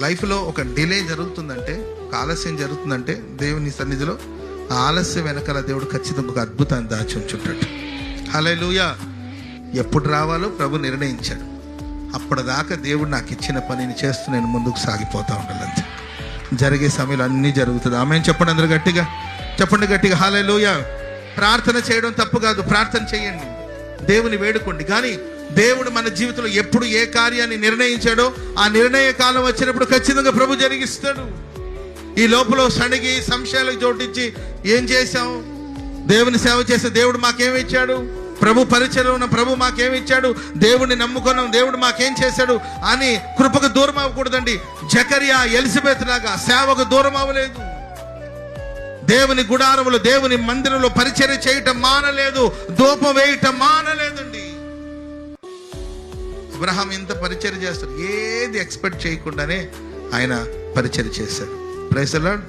లైఫ్లో ఒక డిలే జరుగుతుందంటే, ఒక ఆలస్యం జరుగుతుందంటే, దేవుని సన్నిధిలో ఆ ఆలస్యం వెనకాల దేవుడు ఖచ్చితంగా ఒక అద్భుతాన్ని దాచి ఉంచుంటాడు. హల్లెలూయా. ఎప్పుడు రావాలో ప్రభు నిర్ణయించాడు. అప్పటిదాకా దేవుడు నాకు ఇచ్చిన పనిని చేస్తూ నేను ముందుకు సాగిపోతూ ఉండాలంతే. జరిగే సమయంలో అన్నీ జరుగుతుంది. ఆమేన్ చెప్పండి అందరూ గట్టిగా, చెప్పండి గట్టిగా హల్లెలూయా. ప్రార్థన చేయడం తప్పు కాదు, ప్రార్థన చేయండి, దేవుని వేడుకోండి. కానీ దేవుడు మన జీవితంలో ఎప్పుడు ఏ కార్యాన్ని నిర్ణయించాడో ఆ నిర్ణయ కాలం వచ్చినప్పుడు ఖచ్చితంగా ప్రభు జరిగిస్తాడు. ఈ లోపల సణిగి సంశయాలకు చోటించి ఏం చేశాం, దేవుని సేవ చేస్తే దేవుడు మాకేమి ఇచ్చాడు, ప్రభు పరిచయం ఉన్న ప్రభు మాకేమి ఇచ్చాడు, దేవుడిని నమ్ముకున్నాం, దేవుడు మాకేం చేశాడు అని కృపకు దూరం అవ్వకూడదండి. జకరియా ఎలిజబెత్ లాగా సేవకు దూరం అవ్వలేదు. దేవుని గుడారములో, దేవుని మందిరంలో పరిచర్య చేయటం మానలేదు, ధూపం వేయటం మానలేదండి. అబ్రహాం ఎంత పరిచర్య చేస్తాడు, ఏది ఎక్స్పెక్ట్ చేయకుండానే ఆయన పరిచర్య చేశాడు. Praise the lord.